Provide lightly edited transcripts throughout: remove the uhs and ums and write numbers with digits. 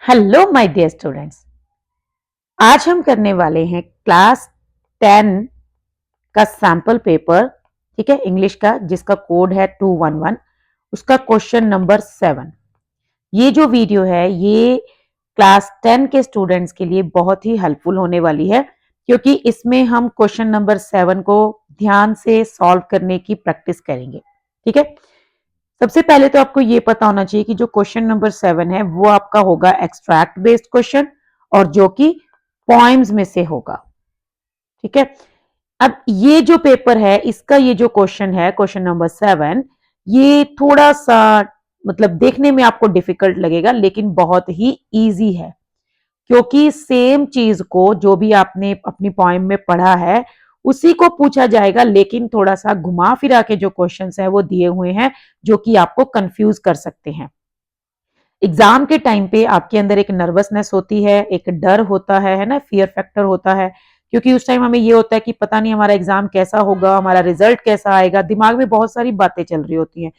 Hello my dear students. आज हम करने वाले हैं क्लास 10 का सैंपल पेपर। ठीक है, इंग्लिश का, जिसका कोड है 211, उसका क्वेश्चन नंबर 7। ये जो वीडियो है ये क्लास 10 के स्टूडेंट्स के लिए बहुत ही हेल्पफुल होने वाली है, क्योंकि इसमें हम क्वेश्चन नंबर 7 को ध्यान से सॉल्व करने की प्रैक्टिस करेंगे। ठीक है, सबसे पहले तो आपको ये पता होना चाहिए कि जो क्वेश्चन नंबर 7 है वो आपका होगा एक्सट्रैक्ट बेस्ड क्वेश्चन, और जो कि पॉइम्स में से होगा। ठीक है, अब ये जो पेपर है इसका ये जो क्वेश्चन है, क्वेश्चन नंबर 7, ये थोड़ा सा मतलब देखने में आपको डिफिकल्ट लगेगा, लेकिन बहुत ही इजी है, क्योंकि सेम चीज को जो भी आपने अपनी पॉइंट में पढ़ा है उसी को पूछा जाएगा, लेकिन थोड़ा सा घुमा फिरा के जो क्वेश्चंस है वो दिए हुए हैं, जो कि आपको कंफ्यूज कर सकते हैं। एग्जाम के टाइम पे आपके अंदर एक नर्वसनेस होती है, एक डर होता है ना, फियर फैक्टर होता है, क्योंकि उस टाइम हमें ये होता है कि पता नहीं हमारा एग्जाम कैसा होगा, हमारा रिजल्ट कैसा आएगा, दिमाग में बहुत सारी बातें चल रही होती हैं।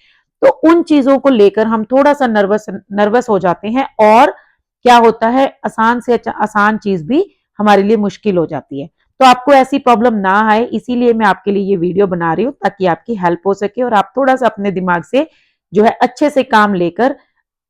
तो उन चीजों को लेकर हम थोड़ा सा नर्वस नर्वस हो जाते हैं, और क्या होता है, आसान से आसान चीज भी हमारे लिए मुश्किल हो जाती है। तो आपको ऐसी प्रॉब्लम ना आए, इसीलिए मैं आपके लिए ये वीडियो बना रही हूँ, ताकि आपकी हेल्प हो सके और आप थोड़ा सा अपने दिमाग से जो है अच्छे से काम लेकर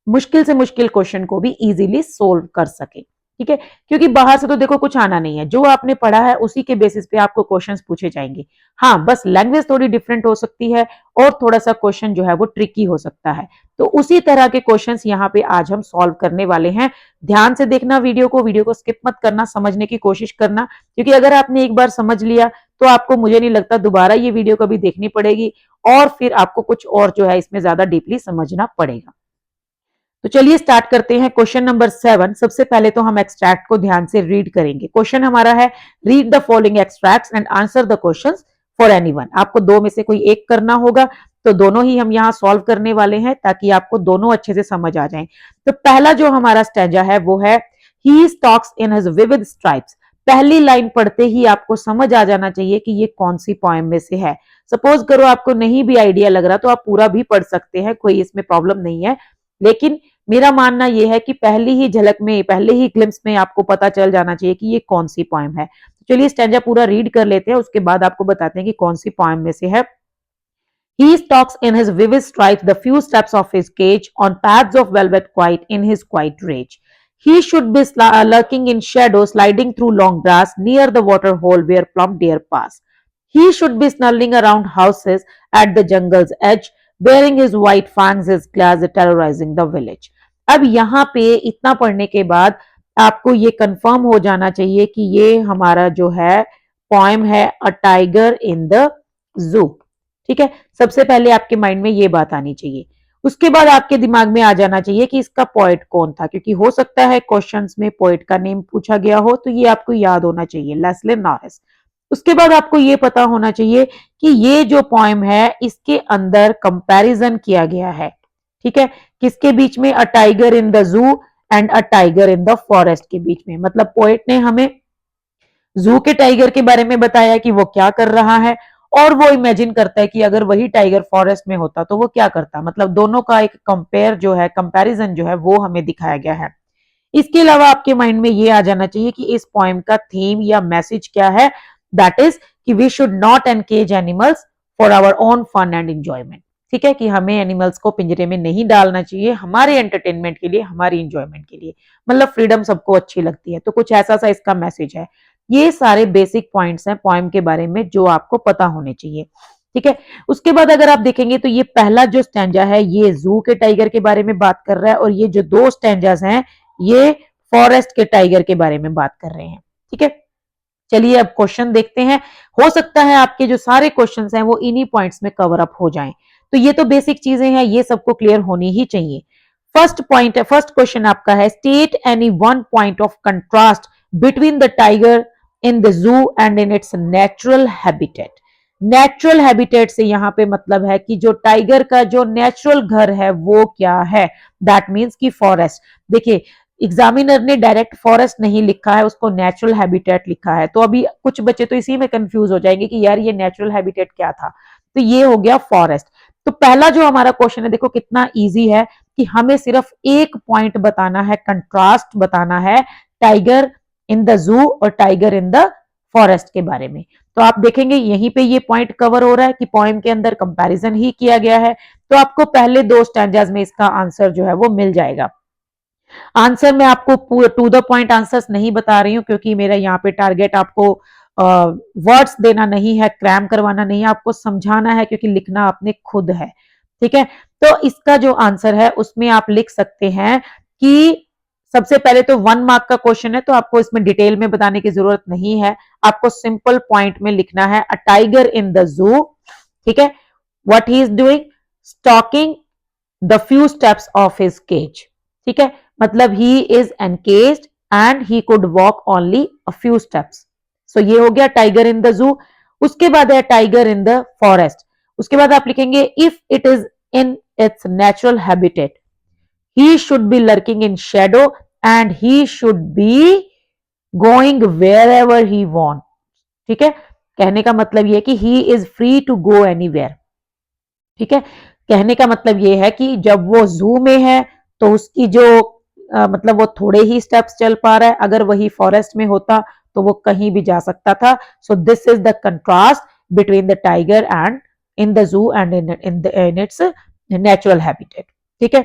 मुश्किल से मुश्किल क्वेश्चन को भी इजीली सोल्व कर सके। ठीक है, क्योंकि बाहर से तो देखो कुछ आना नहीं है, जो आपने पढ़ा है उसी के बेसिस पे आपको क्वेश्चंस पूछे जाएंगे। हाँ, बस लैंग्वेज थोड़ी डिफरेंट हो सकती है और थोड़ा सा क्वेश्चन जो है वो ट्रिकी हो सकता है। तो उसी तरह के क्वेश्चंस यहाँ पे आज हम सॉल्व करने वाले हैं। ध्यान से देखना वीडियो को स्किप मत करना, समझने की कोशिश करना, क्योंकि अगर आपने एक बार समझ लिया तो आपको, मुझे नहीं लगता, दोबारा ये वीडियो कभी देखनी पड़ेगी, और फिर आपको कुछ और जो है इसमें ज्यादा डीपली समझना पड़ेगा। तो चलिए स्टार्ट करते हैं। क्वेश्चन नंबर 7, सबसे पहले तो हम एक्सट्रैक्ट को ध्यान से रीड करेंगे। क्वेश्चन हमारा है, read the following extracts and answer the questions for anyone. आपको दो में से कोई एक करना होगा, तो दोनों ही हम यहाँ सॉल्व करने वाले हैं, ताकि आपको दोनों अच्छे से समझ आ जाएं। तो पहला जो हमारा स्टैंजा है वो है, he stalks in his vivid stripes. पहली लाइन पढ़ते ही आपको समझ आ जाना चाहिए कि ये कौन सी पोएम में से है। सपोज करो आपको नहीं भी आइडिया लग रहा तो आप पूरा भी पढ़ सकते हैं, कोई इसमें प्रॉब्लम नहीं है, लेकिन मेरा मानना यह है कि पहली ही झलक में, पहले ही ग्लिम्स में आपको पता चल जाना चाहिए कि ये कौन सी पोएम है। तो चलिए स्टैंजा पूरा रीड कर लेते हैं, उसके बाद आपको बताते हैं कि कौन सी पोएम में से है। He stalks in his vivid stripes the few steps of his cage on paths of velvet quiet in his quiet rage. He should be lurking in shadow, sliding through long grass near the water hole where plump deer pass. He should be snarling around houses at the jungle's edge, bearing his white fangs, his claws terrorizing the village. अब यहाँ पे इतना पढ़ने के बाद आपको ये confirm हो जाना चाहिए कि ये हमारा जो है पोएम है, a tiger in the zoo. ठीक है, सबसे पहले आपके माइंड में ये बात आनी चाहिए। उसके बाद आपके दिमाग में आ जाना चाहिए कि इसका पोएट कौन था, क्योंकि हो सकता है क्वेश्चंस में पोएट का नेम पूछा गया हो, तो ये आपको याद होना चाहिए, लेस्ले नॉरिस। उसके बाद आपको ये पता होना चाहिए कि ये जो पोएम है इसके अंदर कंपैरिजन किया गया है। ठीक है, किसके बीच में, a tiger in the zoo and a tiger in the forest के बीच में। मतलब पोएट ने हमें जू के टाइगर के बारे में बताया कि वो क्या कर रहा है, और वो इमेजिन करता है कि अगर वही टाइगर फॉरेस्ट में होता तो वो क्या करता। मतलब दोनों का एक कंपेयर जो है, कंपैरिजन जो है वो हमें दिखाया गया है। इसके अलावा आपके माइंड में ये आ जाना चाहिए कि इस पोएम का थीम या मैसेज क्या है, दैट इज कि we should not engage animals for our own fun and enjoyment. ठीक है, कि हमें एनिमल्स को पिंजरे में नहीं डालना चाहिए, हमारे एंटरटेनमेंट के लिए, हमारी इंजॉयमेंट के लिए। मतलब फ्रीडम सबको अच्छी लगती है, तो कुछ ऐसा सा इसका मैसेज है। ये सारे बेसिक पॉइंट्स हैं पोएम के बारे में जो आपको पता होने चाहिए। ठीक है, उसके बाद अगर आप देखेंगे तो ये पहला जो स्टैंजा है ये जू के टाइगर के बारे में बात कर रहा है, और ये जो दो स्टैंजास हैं ये फॉरेस्ट के टाइगर के बारे में बात कर रहे हैं। ठीक है, चलिए अब क्वेश्चन देखते हैं। हो सकता है आपके जो सारे क्वेश्चंस हैं वो इन्हीं पॉइंट्स में कवर अप हो जाएं, तो ये तो बेसिक चीजें हैं, ये सबको क्लियर होनी ही चाहिए। फर्स्ट पॉइंट है, फर्स्ट क्वेश्चन आपका है, state any one point of contrast between the tiger in the zoo and in its natural habitat. Natural habitat से यहाँ पे मतलब है कि जो टाइगर का जो नेचुरल घर है वो क्या है, दैट मीन्स की फॉरेस्ट। देखिए, एग्जामिनर ने डायरेक्ट फॉरेस्ट नहीं लिखा है, उसको नेचुरल हैबिटेट लिखा है, तो अभी कुछ बच्चे तो इसी में कंफ्यूज हो जाएंगे कि यार ये नेचुरल हैबिटेट क्या था। तो ये हो गया फॉरेस्ट। तो पहला जो हमारा क्वेश्चन है देखो कितना इजी है, कि हमें सिर्फ एक पॉइंट बताना है, कंट्रास्ट बताना है टाइगर इन द जू और टाइगर इन द फॉरेस्ट के बारे में। तो आप देखेंगे यहीं पे ये पॉइंट कवर हो रहा है कि पोएम के अंदर कंपैरिजन ही किया गया है, तो आपको पहले 2 स्टैंजाज में इसका आंसर जो है वो मिल जाएगा। आंसर मैं आपको टू द पॉइंट आंसर्स नहीं बता रही हूं, क्योंकि मेरा यहाँ पे टारगेट आपको वर्ड्स देना नहीं है, क्रैम करवाना नहीं है, आपको समझाना है, क्योंकि लिखना आपने खुद है। ठीक है, तो इसका जो आंसर है उसमें आप लिख सकते हैं कि सबसे पहले तो 1 मार्क का क्वेश्चन है, तो आपको इसमें डिटेल में बताने की जरूरत नहीं है, आपको सिंपल पॉइंट में लिखना है a tiger in the zoo. ठीक है, what he is doing, stalking the few steps of his cage. ठीक है, मतलब he is encaged and he could walk only a few steps. So ये हो गया टाइगर इन द जू। उसके बाद है टाइगर इन द फॉरेस्ट। उसके बाद आप लिखेंगे if it is in its natural habitat, he should be lurking in shadow and he should be going wherever he want. ठीक है, कहने का मतलब यह कि he is free to go anywhere. ठीक है, कहने का मतलब यह है कि जब वो जू में है तो उसकी जो मतलब वो थोड़े ही स्टेप्स चल पा रहा है, अगर वही फॉरेस्ट में होता तो वो कहीं भी जा सकता था। So this is the contrast between the tiger and in the zoo and in its natural habitat. ठीक है,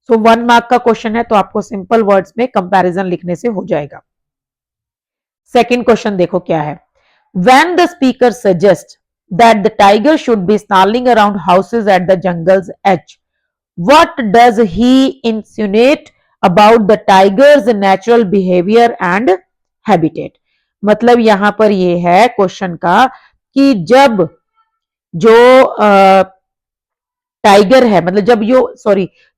सो 1 मार्क का क्वेश्चन है, तो आपको सिंपल वर्ड्स में कंपैरिजन लिखने से हो जाएगा। सेकंड क्वेश्चन देखो क्या है। When the speaker suggests that the tiger should be snarling around houses at the jungle's edge, what does he insinuate about the tiger's natural behavior and habitat? मतलब यहां पर ये है क्वेश्चन का कि जब जो टाइगर है, मतलब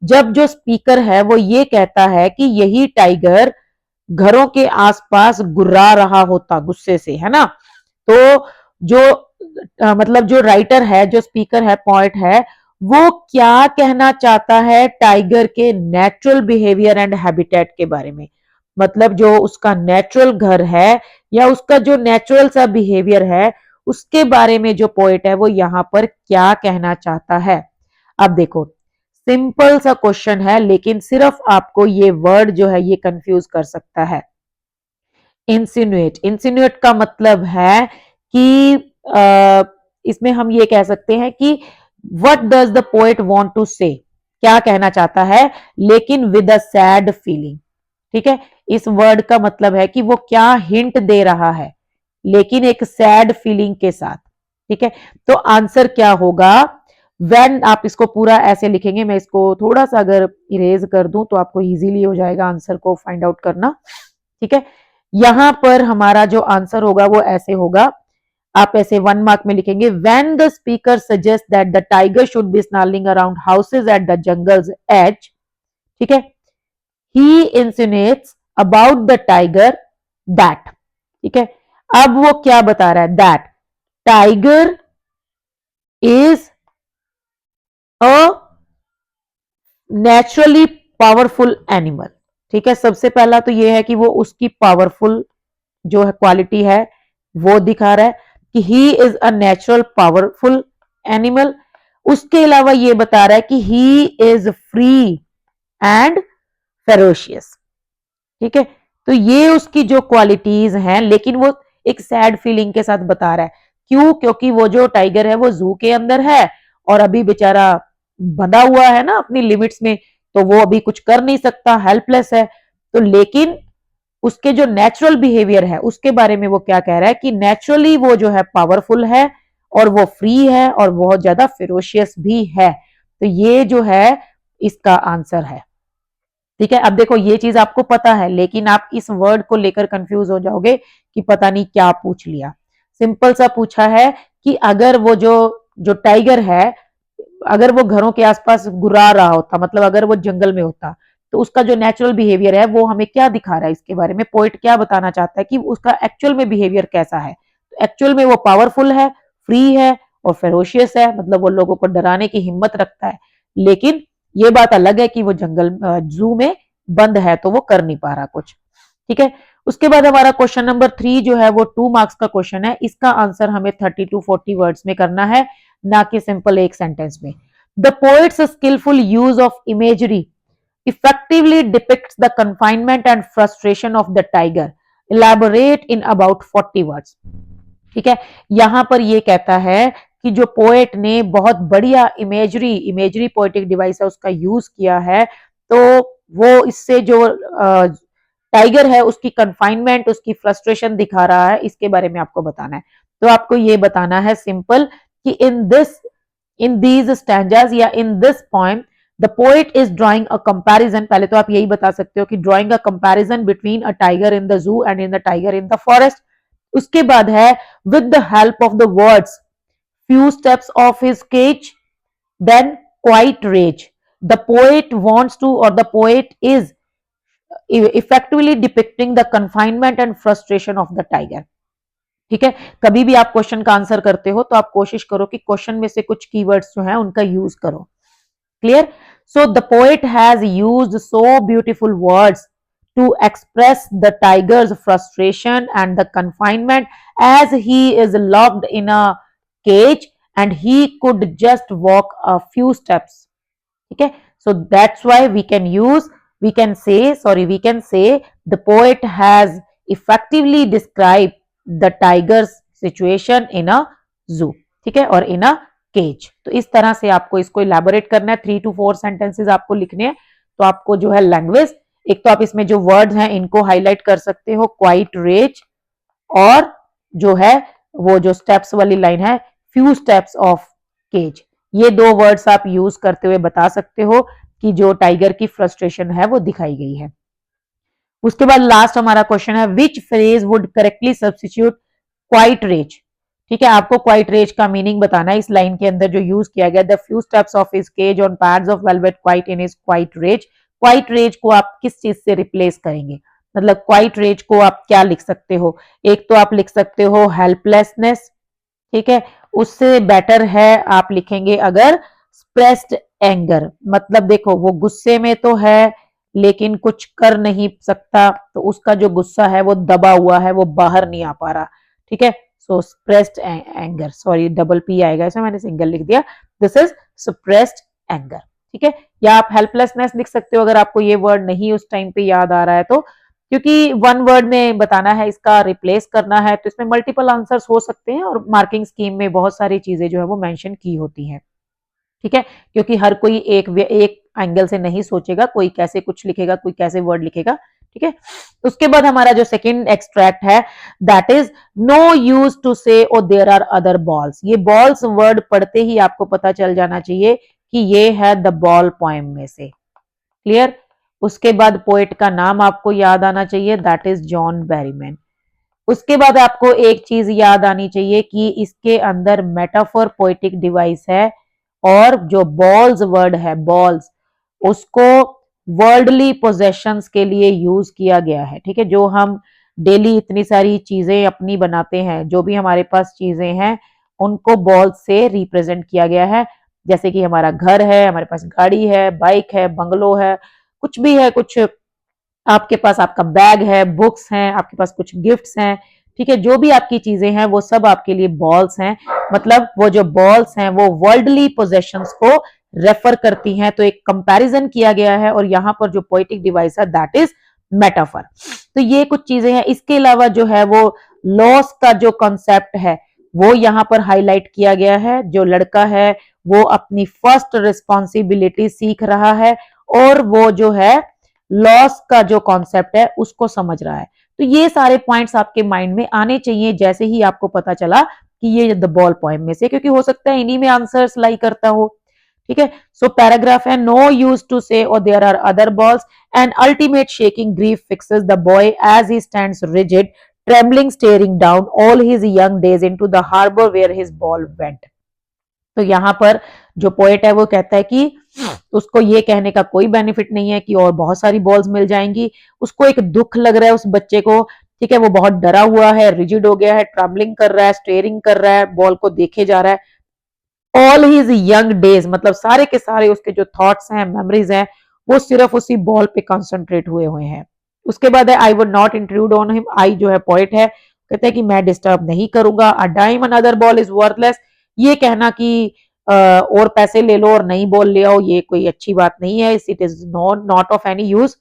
जब जो स्पीकर है वो ये कहता है कि यही टाइगर घरों के आसपास गुर्रा रहा होता गुस्से से, है ना, तो जो मतलब जो राइटर है, जो स्पीकर है, पॉइंट है, वो क्या कहना चाहता है टाइगर के नेचुरल बिहेवियर एंड हैबिटेट के बारे में। मतलब जो उसका नेचुरल घर है या उसका जो नेचुरल सा बिहेवियर है उसके बारे में जो पोएट है वो यहां पर क्या कहना चाहता है। अब देखो सिंपल सा क्वेश्चन है, लेकिन सिर्फ आपको ये वर्ड जो है ये कंफ्यूज कर सकता है। इंसिनुएट, इंसिनुएट का मतलब है कि इसमें हम ये कह सकते हैं कि what does the poet want to say, क्या कहना चाहता है, लेकिन विद अ सैड फीलिंग। ठीक है, इस वर्ड का मतलब है कि वो क्या हिंट दे रहा है, लेकिन एक सैड फीलिंग के साथ। ठीक है, तो आंसर क्या होगा, व्हेन, आप इसको पूरा ऐसे लिखेंगे, मैं इसको थोड़ा सा अगर इरेज कर दूं तो आपको इजीली हो जाएगा आंसर को फाइंड आउट करना। ठीक है, यहां पर हमारा जो आंसर होगा वो ऐसे होगा, आप ऐसे 1 मार्क में लिखेंगे, when the speaker suggest that the tiger should be snarling around houses at the jungle's edge. ठीक है, he insinuates about the tiger that. ठीक है, अब वो क्या बता रहा है, that tiger is a naturally powerful animal. ठीक है, सबसे पहला तो ये है कि वो उसकी पावरफुल जो है क्वालिटी है वो दिखा रहा है कि he is a natural powerful animal. उसके अलावा ये बता रहा है कि he is free and ferocious. ठीक है, तो ये उसकी जो क्वालिटीज हैं, लेकिन वो एक सैड फीलिंग के साथ बता रहा है। क्यों, क्योंकि वो जो टाइगर है वो जू के अंदर है और अभी बेचारा बंधा हुआ है ना अपनी लिमिट्स में, तो वो अभी कुछ कर नहीं सकता, हेल्पलेस है। तो लेकिन उसके जो नेचुरल बिहेवियर है उसके बारे में वो क्या कह रहा है कि नेचुरली वो जो है पावरफुल है और वो फ्री है और बहुत ज्यादा फिरोशियस भी है। तो ये जो है इसका आंसर है। ठीक है, अब देखो ये चीज आपको पता है, लेकिन आप इस वर्ड को लेकर कंफ्यूज हो जाओगे कि पता नहीं क्या पूछ लिया। सिंपल सा पूछा है कि अगर वो जो टाइगर है, अगर वो घरों के आसपास गुर्रा रहा होता, मतलब अगर वो जंगल में होता, तो उसका जो नेचुरल बिहेवियर है वो हमें क्या दिखा रहा है, इसके बारे में पोइट क्या बताना चाहता है कि उसका एक्चुअल में बिहेवियर कैसा है। तो एक्चुअल में वो पावरफुल है, फ्री है और फेरोशियस है, मतलब वो लोगों को डराने की हिम्मत रखता है। लेकिन ये बात अलग है कि वो जंगल जू में बंद है तो वो कर नहीं पा रहा कुछ। ठीक है, उसके बाद हमारा क्वेश्चन नंबर 3 जो है वो 2 मार्क्स का क्वेश्चन है। इसका आंसर हमें 30 to 40 वर्ड्स में करना है, ना कि सिंपल एक सेंटेंस में। The poet's skilful use of imagery effectively depicts the confinement and frustration of the tiger. Elaborate in about 40 words. ठीक है, यहां पर ये कहता है कि जो पोएट ने बहुत बढ़िया इमेजरी पोएटिक डिवाइस है उसका यूज किया है, तो वो इससे जो टाइगर है उसकी कंफाइनमेंट, उसकी फ्रस्ट्रेशन दिखा रहा है, इसके बारे में आपको बताना है। तो आपको ये बताना है सिंपल कि इन दीज स्टैंजास या इन this poem the poet is drawing a comparison. पहले तो आप यही बता सकते हो कि drawing a comparison between a tiger in the zoo and in the tiger in the forest. उसके बाद है with the help of the words few steps of his cage, then quite rage. The poet wants to, or the poet is effectively depicting the confinement and frustration of the tiger. ठीक है, कभी भी आप question का answer करते हो तो आप कोशिश करो कि क्वेश्चन में से कुछ कीवर्ड्स जो है उनका यूज करो। Clear? So the poet has used so beautiful words to express the tiger's frustration and the confinement as he is locked in a cage and he could just walk a few steps. Okay, so that's why we can say the poet has effectively described the tiger's situation in a zoo. ठीक है, और in a cage. तो इस तरह से आपको इसको elaborate करना है, 3 to 4 सेंटेंसेस आपको लिखने हैं। तो आपको जो है लैंग्वेज, एक तो आप इसमें जो वर्ड्स हैं इनको हाईलाइट कर सकते हो, क्वाइट रेज, और जो है वो जो स्टेप्स वाली लाइन है, फ्यू स्टेप्स ऑफ केज, ये 2 वर्ड्स आप यूज करते हुए बता सकते हो कि जो टाइगर की फ्रस्ट्रेशन है वो दिखाई गई है। उसके बाद लास्ट हमारा क्वेश्चन है which phrase would correctly substitute quiet rage. ठीक है, आपको क्वाइट रेज का मीनिंग बताना है। इस लाइन के अंदर जो यूज किया गया, the few steps of his cage on pads of velvet quiet in his quiet rage, quiet rage को आप किस चीज से रिप्लेस करेंगे, मतलब क्वाइट रेज को आप क्या लिख सकते हो? एक तो आप लिख सकते हो हेल्पलेसनेस, ठीक है, उससे बेटर है आप लिखेंगे अगर स्प्रेस्ड एंगर, मतलब देखो वो गुस्से में तो है लेकिन कुछ कर नहीं सकता, तो उसका जो गुस्सा है वो दबा हुआ है, वो बाहर नहीं आ पा रहा। ठीक है, सो स्प्रेस्ड एंगर, सॉरी डबल पी आएगा इसमें, मैंने सिंगल लिख दिया, दिस इज सप्रेस्ड एंगर। ठीक है, या आप हेल्पलेसनेस लिख सकते हो अगर आपको ये वर्ड नहीं उस टाइम पे याद आ रहा है तो, क्योंकि वन वर्ड में बताना है, इसका रिप्लेस करना है, तो इसमें मल्टीपल आंसर्स हो सकते हैं और मार्किंग स्कीम में बहुत सारी चीजें जो है वो मेंशन की होती हैं। ठीक है, क्योंकि हर कोई एक एंगल से नहीं सोचेगा, कोई कैसे कुछ लिखेगा, कोई कैसे वर्ड लिखेगा। ठीक है, उसके बाद हमारा जो सेकंड एक्सट्रैक्ट है, that is no use to say O there are other balls. ये बॉल्स वर्ड पढ़ते ही आपको पता चल जाना चाहिए कि ये है द बॉल पोएम में से। क्लियर? उसके बाद पोएट का नाम आपको याद आना चाहिए, दैट इज जॉन बेरीमैन। उसके बाद आपको एक चीज याद आनी चाहिए कि इसके अंदर मेटाफोर पोएटिक डिवाइस है, और जो बॉल्स वर्ड है, बॉल्स, उसको वर्ल्डली पोजेशंस के लिए यूज किया गया है। ठीक है, जो हम डेली इतनी सारी चीजें अपनी बनाते हैं, जो भी हमारे पास चीजें हैं उनको बॉल्स से रिप्रेजेंट किया गया है। जैसे कि हमारा घर है, हमारे पास गाड़ी है, बाइक है, बंगलो है, कुछ भी है, कुछ आपके पास आपका बैग है, बुक्स हैं, आपके पास कुछ गिफ्ट्स हैं। ठीक है, जो भी आपकी चीजें हैं वो सब आपके लिए बॉल्स हैं, मतलब वो जो बॉल्स हैं वो वर्ल्डली पोजेशंस को रेफर करती हैं। तो एक कंपैरिजन किया गया है, और यहाँ पर जो पोएटिक डिवाइस है दैट इज मेटाफर। तो ये कुछ चीजें हैं। इसके अलावा जो है वो लॉस का जो कॉन्सेप्ट है वो यहाँ पर हाईलाइट किया गया है। जो लड़का है वो अपनी फर्स्ट रिस्पॉन्सिबिलिटी सीख रहा है, और वो जो है लॉस का जो कॉन्सेप्ट है उसको समझ रहा है। तो ये सारे पॉइंट्स आपके माइंड में आने चाहिए जैसे ही आपको पता चला कि ये द बॉल पोएम में से, क्योंकि हो सकता है इन्हीं में आंसर्स लाई करता हो। ठीक है, सो पैराग्राफ है, नो यूज टू से और there are other balls and ultimate shaking grief fixes the boy as he stands rigid trembling staring down all his young days into the harbour where his ball went. तो यहाँ पर जो poet है वो कहता है कि उसको ये कहने का कोई बेनिफिट नहीं है कि और बहुत सारी बॉल्स मिल जाएंगी, उसको एक दुख लग रहा है उस बच्चे को। ठीक है, वो बहुत डरा हुआ है, रिजिड हो गया है, ट्रैवलिंग कर रहा है, स्टेयरिंग कर रहा है, बॉल को देखे जा रहा है। ऑल हिज यंग डेज, मतलब सारे के सारे उसके जो थॉट्स हैं, मेमोरीज हैं, वो सिर्फ उसी बॉल पे कॉन्सेंट्रेट हुए हुए हैं। उसके बाद है I would not intrude on him, I जो है पोएट है, कहते हैं कि मैं डिस्टर्ब नहीं करूंगा। A dime another ball is worthless, ये कहना कि और पैसे ले लो और नई बॉल ले आओ, ये कोई अच्छी बात नहीं है, it is not of any use.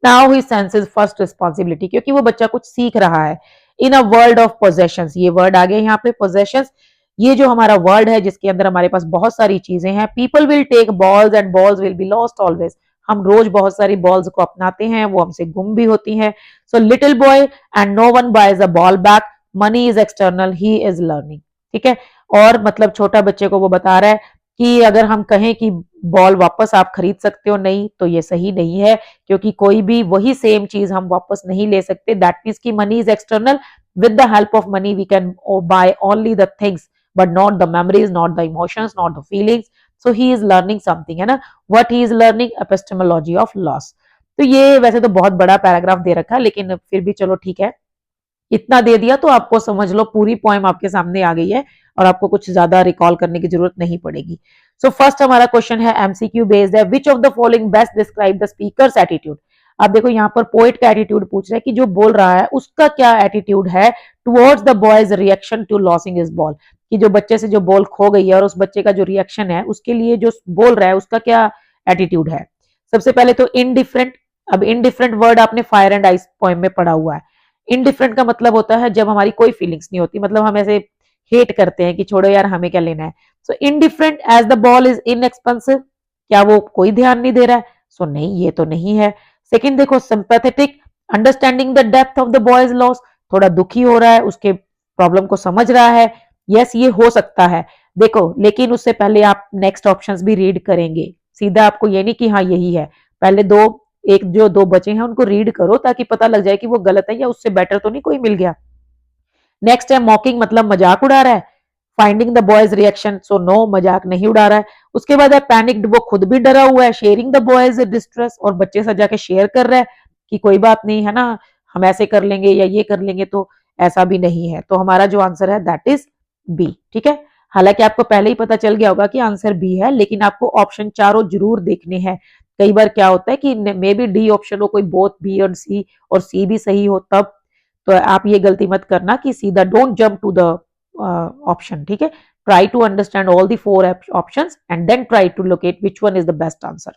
Now he senses first responsibility, क्योंकि वो बच्चा कुछ सीख रहा है। इन अ वर्ल्ड ऑफ पोजेशंस, ये वर्ड आ गया यहाँ पे पोजेशंस, ये जो हमारा वर्ड है जिसके अंदर हमारे पास बहुत सारी चीजें हैं। People will take balls and balls will be lost always, हम रोज बहुत सारी बॉल्स को अपनाते हैं, वो हमसे गुम भी होती हैं। So little boy and no one buys a ball back, money is external, he is learning. ठीक है, और मतलब छोटा बच्चे को वो बता रहा है कि अगर हम कहें कि बॉल वापस आप खरीद सकते हो, नहीं, तो ये सही नहीं है, क्योंकि कोई भी वही सेम चीज हम वापस नहीं ले सकते। दैट मीन्स की money is external, with the help of money we can buy only the things but not the memories, not the emotions, not the feelings. So he is learning something, है ना, what he is learning, epistemology of loss. तो ये वैसे तो बहुत बड़ा paragraph दे रखा है, लेकिन फिर भी चलो ठीक है, इतना दे दिया तो आपको समझ लो पूरी पोएम आपके सामने आ गई है और आपको कुछ ज्यादा रिकॉल करने की जरूरत नहीं पड़ेगी। सो फर्स्ट हमारा क्वेश्चन है एमसीक्यू बेस्ड है, which of the following best describe the speakers attitude. आप देखो यहाँ पर पोएट का एटीट्यूड पूछ रहा है कि जो बोल रहा है उसका क्या एटीट्यूड है towards the boy's reaction to losing his ball, कि जो बच्चे से जो बॉल खो गई है और उस बच्चे का जो रिएक्शन है उसके लिए जो बोल रहा है उसका क्या एटीट्यूड है। सबसे पहले तो इनडिफरेंट। अब इनडिफरेंट वर्ड आपने फायर एंड आइस पोएम में पढ़ा हुआ है। इनडिफरेंट का मतलब होता है जब हमारी कोई फीलिंग्स नहीं होती, मतलब हम ऐसे हेट करते हैं कि छोड़ो यार हमें क्या लेना है। So indifferent as the ball is inexpensive, क्या वो कोई ध्यान नहीं दे रहा है? सो नहीं, ये तो नहीं है। सेकंड देखो, sympathetic, understanding the depth of the boys loss, थोड़ा दुखी हो रहा है, उसके प्रॉब्लम को समझ रहा है। यस, ये हो सकता है। देखो लेकिन उससे पहले आप नेक्स्ट ऑप्शंस भी रीड करेंगे, सीधा आपको ये नहीं कि हाँ यही है, पहले दो, एक जो दो बचे हैं उनको रीड करो ताकि पता लग जाए कि वो गलत है या उससे बेटर तो नहीं कोई मिल गया। नेक्स्ट है मॉकिंग, मतलब मजाक उड़ा रहा है। Finding the boy's reaction, so no, मजाक नहीं उड़ा रहा है। उसके बाद है पैनिक्ड, वो खुद भी डरा हुआ है। शेयरिंग द बॉयज डिस्ट्रेस, और बच्चे से जाके शेयर कर रहा है कि कोई बात नहीं है ना, हम ऐसे कर लेंगे या ये कर लेंगे, तो ऐसा भी नहीं है। तो हमारा जो आंसर है दैट इज बी। ठीक है, हालांकि आपको पहले ही पता चल गया होगा कि आंसर बी है, लेकिन आपको ऑप्शन चारों जरूर देखने हैं। कई बार क्या होता है कि मे बी डी ऑप्शन हो, कोई बोथ बी और सी भी सही हो तब। तो आप ये गलती मत करना कि सीधा don't jump to the option. ठीक है, try to understand all the four options and then try to locate which one is the best answer.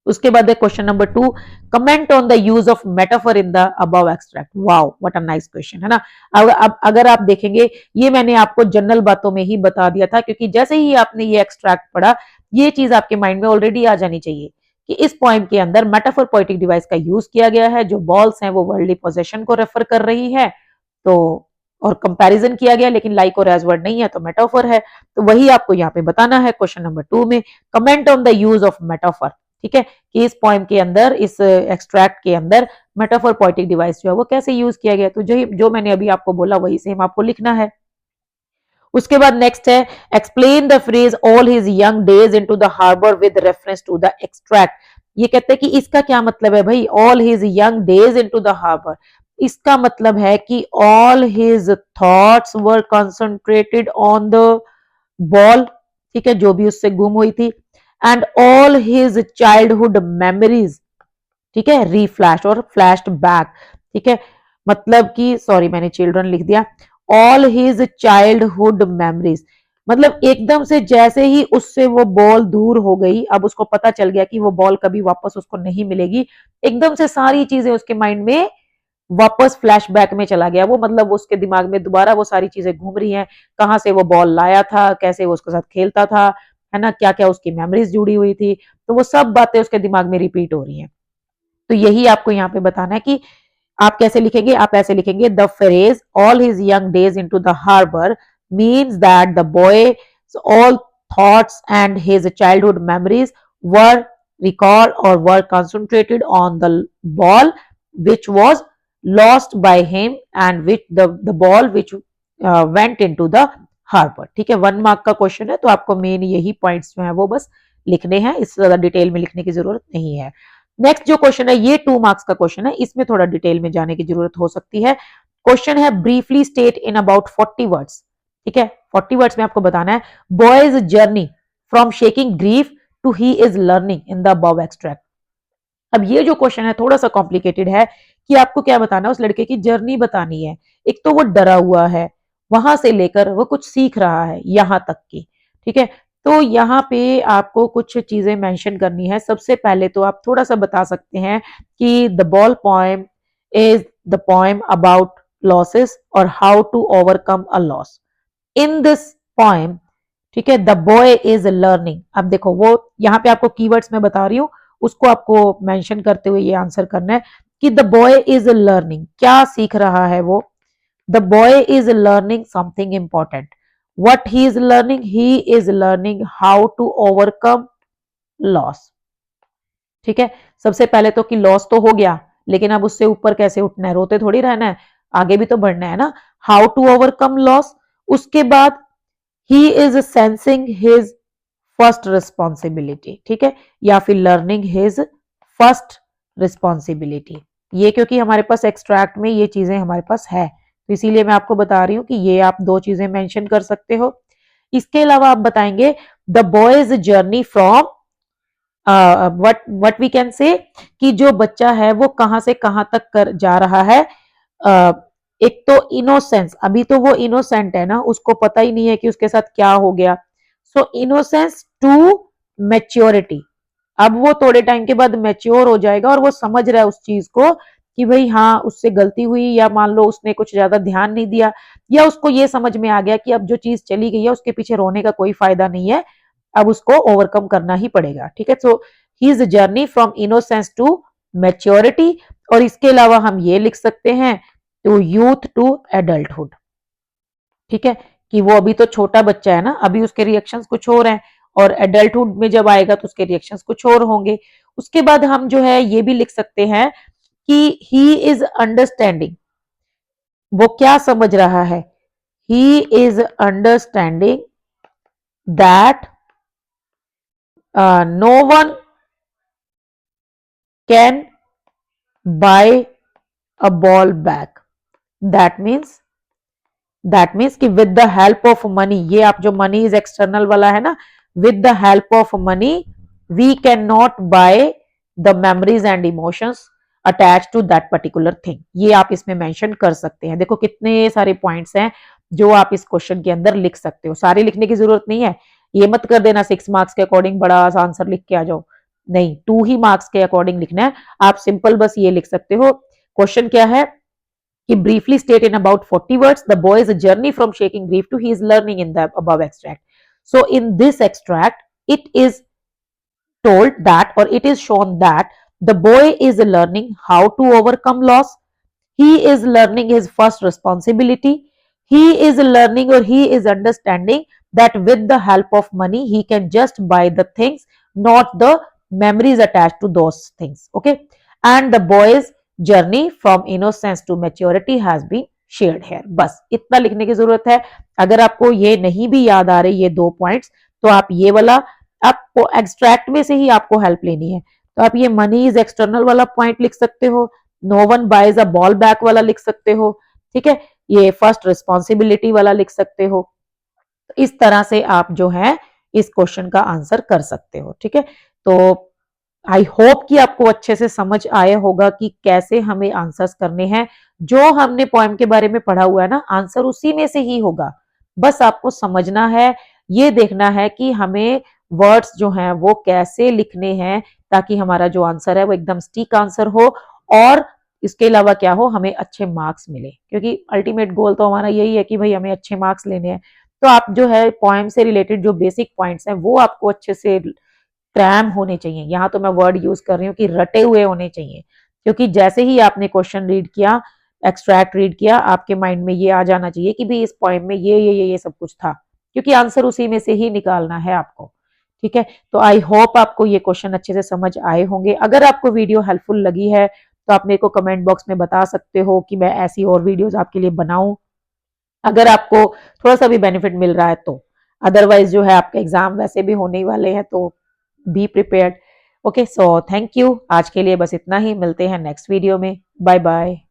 उसके बाद है question number 2, comment on the use of metaphor in the above extract. Wow, what a nice question, है ना। अब अगर आप देखेंगे, ये मैंने आपको जनरल बातों में ही बता दिया था, क्योंकि जैसे ही आपने ये एक्सट्रैक्ट पढ़ा, ये चीज आपके माइंड में ऑलरेडी आ जानी चाहिए कि इस पोएम के अंदर मेटाफर पोएटिक डिवाइस का यूज किया गया है। जो बॉल्स हैं वो वर्ल्डली पोजेशन को रेफर कर रही है, तो और कंपैरिजन किया गया, लेकिन लाइक और एज वर्ड नहीं है तो मेटाफर है। तो वही आपको यहाँ पे बताना है क्वेश्चन नंबर 2 में, comment on the use of metaphor. ठीक है, कि इस पोएम के अंदर, इस एक्सट्रैक्ट के अंदर मेटाफर पोएटिक डिवाइस जो है वो कैसे यूज किया गया। तो जो मैंने अभी आपको बोला वही सेम आपको लिखना है। उसके बाद नेक्स्ट है, explain the phrase all his young days into the harbour with reference to the extract. ये कहते हैं कि इसका क्या मतलब है भाई, all his young days into the harbour. इसका मतलब है कि all his thoughts were concentrated on the ball, ठीक है, जो भी उससे गुम हुई थी, and all his childhood memories, ठीक है, रीफ्लैश और फ्लैश्ड बैक। ठीक है, मतलब कि सॉरी मैंने चिल्ड्रन लिख दिया, ऑल हिज चाइल्डहुड मेमोरीज, मतलब एकदम से जैसे ही उससे वो बॉल दूर हो गई, अब उसको पता चल गया कि वो बॉल कभी वापस उसको नहीं मिलेगी, एकदम से सारी चीजें उसके माइंड में वापस फ्लैशबैक में चला गया वो, मतलब उसके दिमाग में दोबारा वो सारी चीजें घूम रही हैं, कहाँ से वो बॉल लाया था, कैसे वो उसके साथ खेलता था, है ना, क्या क्या उसकी मेमोरीज जुड़ी हुई थी, तो वो सब बातें उसके दिमाग में रिपीट हो रही हैं। तो यही आपको यहाँ पे बताना है कि आप कैसे लिखेंगे। आप ऐसे लिखेंगे, the phrase all his young days into the harbour means that the boy all thoughts and his childhood memories were recalled or were concentrated on the ball which was lost by him and which the ball which went into the harbor। ठीक है, 1 mark का question है, तो आपको main यही points जो है वो बस लिखने हैं, इससे ज्यादा डिटेल में लिखने की जरूरत नहीं है। नेक्स्ट जो क्वेश्चन है ये 2 मार्क्स का क्वेश्चन है, इसमें थोड़ा डिटेल में जाने की जरूरत हो सकती है। क्वेश्चन है, briefly state in about 40 words. ठीक है, 40 वर्ड्स में आपको बताना है boy's journey from shaking grief to he is learning in the above extract. अब ये जो क्वेश्चन है थोड़ा सा कॉम्प्लिकेटेड है कि आपको क्या बताना है, उस लड़के की जर्नी बतानी है। एक तो वो डरा हुआ है, वहां से लेकर वो कुछ सीख रहा है यहां तक की, ठीक है। तो यहाँ पे आपको कुछ चीजें मेंशन करनी है। सबसे पहले तो आप थोड़ा सा बता सकते हैं कि the ball poem is the poem about losses और how to overcome a loss in this poem. ठीक है, द बॉय इज लर्निंग। अब देखो वो यहाँ पे आपको कीवर्ड्स में बता रही हूँ, उसको आपको मेंशन करते हुए ये आंसर करना है कि द बॉय इज लर्निंग, क्या सीख रहा है वो। The boy is learning something important. what he is learning, he is learning how to overcome loss। ठीक है, सबसे पहले तो कि लॉस तो हो गया, लेकिन अब उससे ऊपर कैसे उठना है, रोते थोड़ी रहना है, आगे भी तो बढ़ना है ना। How to overcome loss. उसके बाद he is sensing his first responsibility. ठीक है, या फिर लर्निंग हिज फर्स्ट रिस्पॉन्सिबिलिटी। ये क्योंकि हमारे पास एक्सट्रैक्ट में ये चीजें हमारे पास है, तो इसीलिए मैं आपको बता रही हूँ कि ये आप दो चीजें मेंशन कर सकते हो। इसके अलावा आप बताएंगे the boy's journey from what we can say, कि जो बच्चा है वो कहां से कहां तक कर जा रहा है। एक तो इनोसेंस, अभी तो वो इनोसेंट है ना, उसको पता ही नहीं है कि उसके साथ क्या हो गया। सो इनोसेंस टू मैच्योरिटी। अब वो थोड़े टाइम के बाद मैच्योर हो जाएगा और वो समझ रहा है उस चीज को कि भाई हाँ उससे गलती हुई, या मान लो उसने कुछ ज्यादा ध्यान नहीं दिया, या उसको ये समझ में आ गया कि अब जो चीज चली गई है उसके पीछे रोने का कोई फायदा नहीं है, अब उसको ओवरकम करना ही पड़ेगा। ठीक है, so he is journey from innocence to maturity. और इसके अलावा हम ये लिख सकते हैं टू यूथ टू एडल्टहुड। ठीक है, कि वो अभी तो छोटा बच्चा है ना, अभी उसके रिएक्शंस कुछ और हैं, और एडल्टहुड में जब आएगा तो उसके रिएक्शंस कुछ और होंगे। उसके बाद हम जो है ये भी लिख सकते हैं कि ही इज अंडरस्टैंडिंग, वो क्या समझ रहा है। He is understanding that no one can buy a ball back. That means कि with the help of money, ये आप जो मनी इज एक्सटर्नल वाला है ना, with the help of money we can not buy the memories and emotions attach to that particular thing. ये आप इसमें मेंशन कर सकते हैं। देखो कितने सारे पॉइंट्स हैं जो आप इस क्वेश्चन के अंदर लिख सकते हो, सारे लिखने की जरूरत नहीं है। ये मत कर देना 6 मार्क्स के अकॉर्डिंग बड़ा आंसर लिख के आ जाओ, नहीं 2 ही मार्क्स के अकॉर्डिंग लिखना है। आप सिंपल बस ये लिख सकते हो। क्वेश्चन क्या है कि briefly state in about 40 words the boy is a journey from shaking grief to he is learning in the above extract. So in this extract it is told that, or it is shown that the boy is learning how to overcome loss. He is learning his first responsibility. He is learning, or he is understanding that with the help of money he can just buy the things, not the memories attached to those things. Okay, and the boy's journey from innocence to maturity has been shared here. बस इतना लिखने की जरूरत है। अगर आपको ये नहीं भी याद आ रहे ये 2 पॉइंट्स, तो आप ये वाला, आपको एक्सट्रैक्ट में से ही आपको हेल्प लेनी है, तो आप ये मनी इज एक्सटर्नल वाला पॉइंट लिख सकते हो, no one buys a ball back वाला लिख सकते हो। ठीक है, ये फर्स्ट रिस्पॉन्सिबिलिटी वाला लिख सकते हो। इस तरह से आप जो है इस क्वेश्चन का आंसर कर सकते हो। ठीक है, तो आई होप कि आपको अच्छे से समझ आया होगा कि कैसे हमें आंसर्स करने हैं। जो हमने पोएम के बारे में पढ़ा हुआ है ना, आंसर उसी में से ही होगा। बस आपको समझना है, ये देखना है कि हमें वर्ड्स जो हैं वो कैसे लिखने हैं ताकि हमारा जो आंसर है वो एकदम सटीक आंसर हो, और इसके अलावा क्या हो, हमें अच्छे मार्क्स मिले, क्योंकि अल्टीमेट गोल तो हमारा यही है कि भाई हमें अच्छे मार्क्स लेने हैं। तो आप जो है पोएम से रिलेटेड जो बेसिक पॉइंट्स हैं वो आपको अच्छे से क्रैम होने चाहिए। यहाँ तो मैं वर्ड यूज कर रही हूँ कि रटे हुए होने चाहिए, क्योंकि जैसे ही आपने क्वेश्चन रीड किया, एक्सट्रैक्ट रीड किया, आपके माइंड में ये आ जाना चाहिए कि भाई इस पोएम में ये सब कुछ था, क्योंकि आंसर उसी में से ही निकालना है आपको। ठीक है, तो आई होप आपको ये क्वेश्चन अच्छे से समझ आए होंगे। अगर आपको वीडियो हेल्पफुल लगी है तो आप मेरे को कमेंट बॉक्स में बता सकते हो कि मैं ऐसी और वीडियोस आपके लिए बनाऊं, अगर आपको थोड़ा सा भी बेनिफिट मिल रहा है तो। अदरवाइज जो है आपके एग्जाम वैसे भी होने ही वाले हैं, तो be prepared. Okay, so thank you, आज के लिए बस इतना ही, मिलते हैं नेक्स्ट वीडियो में। Bye bye.